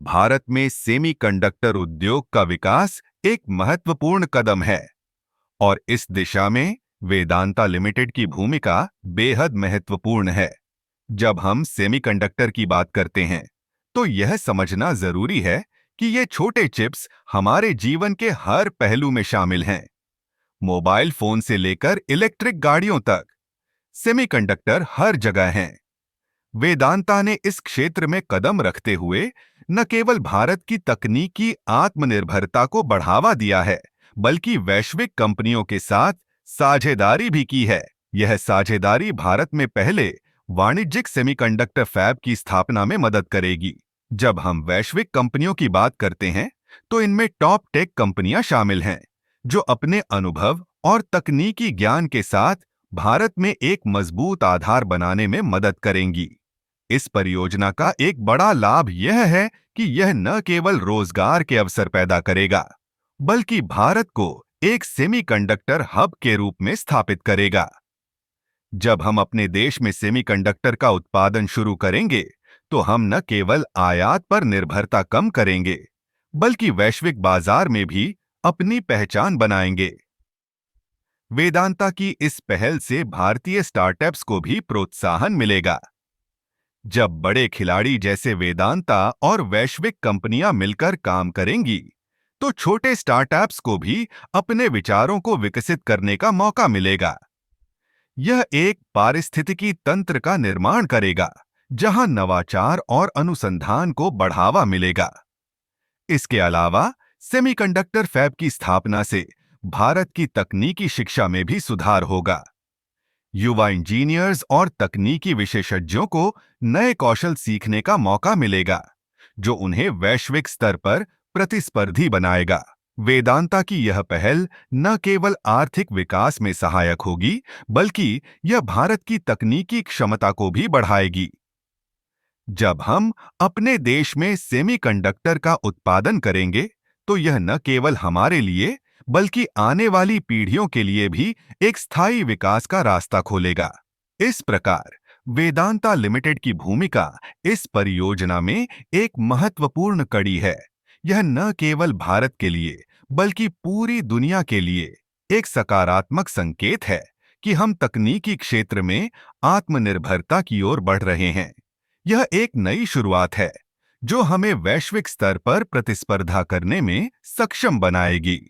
भारत में सेमीकंडक्टर उद्योग का विकास एक महत्वपूर्ण कदम है और इस दिशा में वेदांता लिमिटेड की भूमिका बेहद महत्वपूर्ण है। जब हम सेमीकंडक्टर की बात करते हैं, तो यह समझना जरूरी है कि ये छोटे चिप्स हमारे जीवन के हर पहलू में शामिल हैं। मोबाइल फोन से लेकर इलेक्ट्रिक गाड़ियों तक सेमीकंडक्टर हर जगह हैं। वेदांता ने इस क्षेत्र में कदम रखते हुए न केवल भारत की तकनीकी आत्मनिर्भरता को बढ़ावा दिया है, बल्कि वैश्विक कंपनियों के साथ साझेदारी भी की है। यह साझेदारी भारत में पहले वाणिज्यिक सेमीकंडक्टर फैब की स्थापना में मदद करेगी। जब हम वैश्विक कंपनियों की बात करते हैं, तो इनमें टॉप टेक कंपनियां शामिल हैं, जो अपने अनुभव और तकनीकी ज्ञान के साथ भारत में एक मजबूत आधार बनाने में मदद करेंगी। इस परियोजना का एक बड़ा लाभ यह है कि यह न केवल रोजगार के अवसर पैदा करेगा, बल्कि भारत को एक सेमीकंडक्टर हब के रूप में स्थापित करेगा। जब हम अपने देश में सेमीकंडक्टर का उत्पादन शुरू करेंगे, तो हम न केवल आयात पर निर्भरता कम करेंगे, बल्कि वैश्विक बाजार में भी अपनी पहचान बनाएंगे। वेदांता की इस पहल से भारतीय स्टार्टअप्स को भी प्रोत्साहन मिलेगा। जब बड़े खिलाड़ी जैसे वेदांता और वैश्विक कंपनियां मिलकर काम करेंगी, तो छोटे स्टार्टअप्स को भी अपने विचारों को विकसित करने का मौका मिलेगा। यह एक पारिस्थितिकी तंत्र का निर्माण करेगा, जहां नवाचार और अनुसंधान को बढ़ावा मिलेगा। इसके अलावा सेमीकंडक्टर फैब की स्थापना से भारत की तकनीकी शिक्षा में भी सुधार होगा। युवा इंजीनियर्स और तकनीकी विशेषज्ञों को नए कौशल सीखने का मौका मिलेगा, जो उन्हें वैश्विक स्तर पर प्रतिस्पर्धी बनाएगा। वेदांता की यह पहल न केवल आर्थिक विकास में सहायक होगी, बल्कि यह भारत की तकनीकी क्षमता को भी बढ़ाएगी। जब हम अपने देश में सेमीकंडक्टर का उत्पादन करेंगे, तो यह न केवल हमारे लिए, बल्कि आने वाली पीढ़ियों के लिए भी एक स्थायी विकास का रास्ता खोलेगा। इस प्रकार वेदांता लिमिटेड की भूमिका इस परियोजना में एक महत्वपूर्ण कड़ी है। यह न केवल भारत के लिए, बल्कि पूरी दुनिया के लिए एक सकारात्मक संकेत है कि हम तकनीकी क्षेत्र में आत्मनिर्भरता की ओर बढ़ रहे हैं। यह एक नई शुरुआत है, जो हमें वैश्विक स्तर पर प्रतिस्पर्धा करने में सक्षम बनाएगी।